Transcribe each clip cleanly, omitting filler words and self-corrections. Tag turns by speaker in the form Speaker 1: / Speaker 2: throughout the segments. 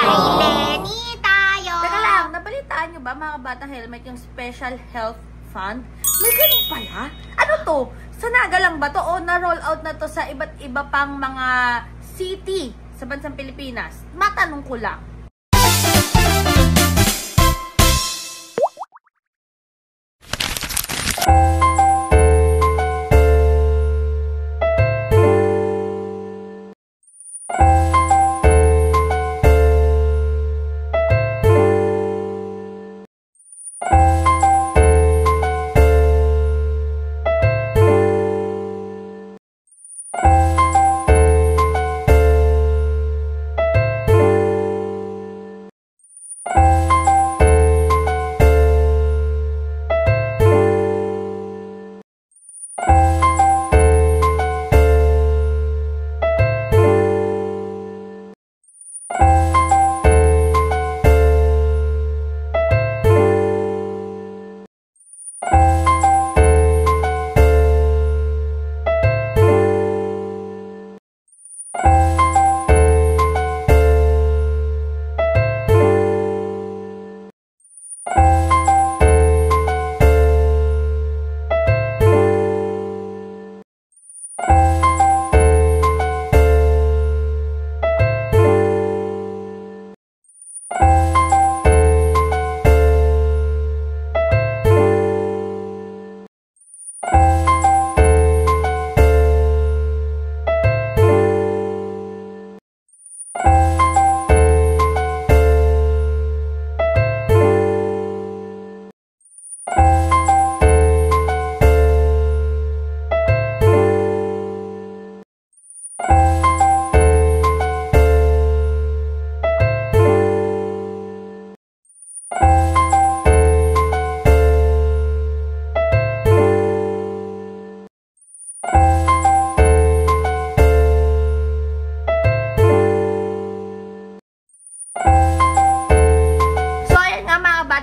Speaker 1: Kay Lenny tayo!
Speaker 2: Teka lang, nabalitaan nyo ba mga Bata Helmet yung Special Health Fund? May ganun pala? Ano to? Sa Naga lang ba to? O na-roll out na to sa iba't iba pang mga city sa bansang Pilipinas? Matanong ko lang.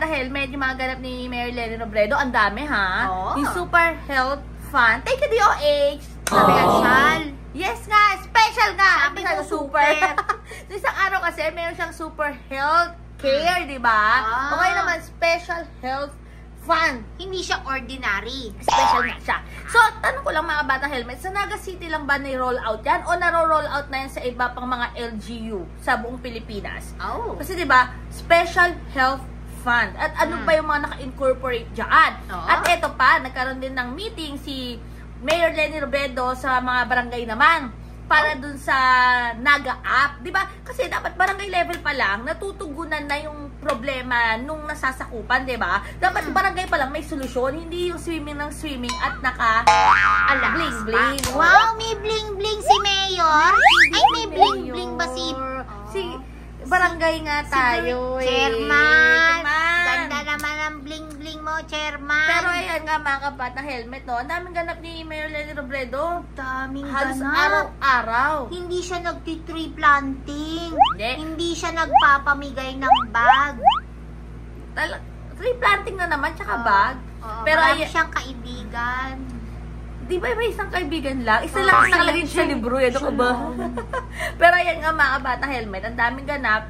Speaker 2: Helmet, yung mga ganap ni Mayor Lenny Robredo, ang dami ha. Yung Super Health Fund. Thank you, DOH.
Speaker 1: Special.
Speaker 2: Yes nga, special nga.
Speaker 1: Sabi ko super.
Speaker 2: So, isang araw kasi, meron siyang Super Health Care, di ba? O ngayon naman, Special Health Fund.
Speaker 1: Hindi siya ordinary.
Speaker 2: Special nga siya. So, tanong ko lang mga Bata Helmet, sa Naga City lang ba na-roll out yan? O naro-roll out na yan sa iba pang mga LGU sa buong Pilipinas? Kasi di ba, Special Health Fund. At ano pa yung mga naka-incorporate dyan? At eto pa, nagkaroon din ng meeting si Mayor Lenny Robredo sa mga barangay naman para dun sa Naga app. Diba? Kasi dapat barangay level pa lang, natutugunan na yung problema nung nasasakupan, diba? Dapat barangay pa lang may solusyon, hindi yung swimming ng swimming at bling-bling.
Speaker 1: Wow, may bling-bling si Mayor? Ay, may bling-bling ba si
Speaker 2: barangay nga tayo
Speaker 1: Chairman. Ganda naman ang bling-bling mo, Chairman.
Speaker 2: Pero ayan nga mga Kabata Helmet, no? Ang daming ganap ni Mayor Lenny Robredo.
Speaker 1: Daming
Speaker 2: halos
Speaker 1: ganap.
Speaker 2: araw-araw.
Speaker 1: Hindi siya nagti-tree planting.
Speaker 2: Hindi
Speaker 1: siya nagpapamigay ng bag.
Speaker 2: Tree planting na naman, tsaka bag.
Speaker 1: Pero marami siyang kaibigan.
Speaker 2: Di ba may isang kaibigan lang? Isa lang nakalagay sa libro. Ano ka ba? Pero ayan nga mga Bata Helmet, ang daming ganap.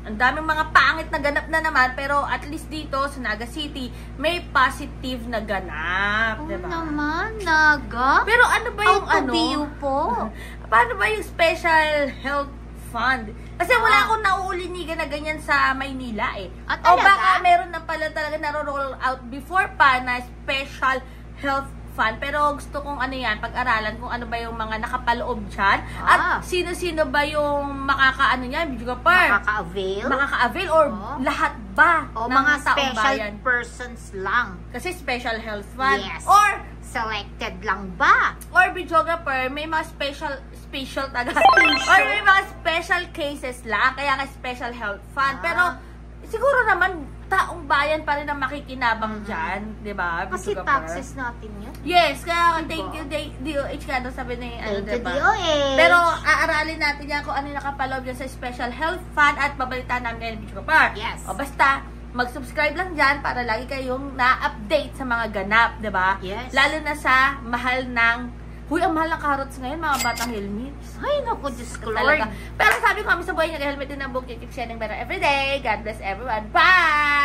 Speaker 2: Ang daming mga pangit na ganap na naman. Pero at least dito sa Naga City, may positive na ganap. Diba?
Speaker 1: Naman, Naga.
Speaker 2: Pero ano ba yung
Speaker 1: po?
Speaker 2: Paano ba yung Special Health Fund? Kasi wala akong nauulinigan na ganyan sa Maynila eh. O baka meron na pala talaga na-roll out before pa na Special Health Fund. Pero gusto kong pag-aralan kung ano ba yung mga nakapaloob dyan. At sino-sino ba yung makakaano niyan, makaka-avail or lahat ba
Speaker 1: o
Speaker 2: ng
Speaker 1: mga
Speaker 2: taong
Speaker 1: special
Speaker 2: bayan?
Speaker 1: persons lang.
Speaker 2: Kasi Special Health Fund.
Speaker 1: Yes.
Speaker 2: Or
Speaker 1: selected lang ba?
Speaker 2: Or videographer, may mga special or may mga special cases lang, kaya nga Special Health Fund. Pero siguro naman taong bayan pa rin ang makikinabang dyan, di ba?
Speaker 1: Kasi taxes natin yun.
Speaker 2: Yes, kaya thank you DOH ka, sabi ni
Speaker 1: diba? DOH.
Speaker 2: Pero aaralin natin yan kung ano yung nakapaloob dyan sa Special Health Fund at babalitaan namin ngayon videographer.
Speaker 1: Yes.
Speaker 2: O basta, mag-subscribe lang dyan para lagi kayong na-update sa mga ganap, di ba?
Speaker 1: Yes.
Speaker 2: Lalo na sa mahal ng Huy, ang mahal ng carrots ngayon, mga batang helmets.
Speaker 1: Ay, naku, Diyos ko, Lord.
Speaker 2: Talaga. Pero sabi ko kami sa buhay niya, helmet din ang book, keep sharing better every day. God bless everyone. Bye!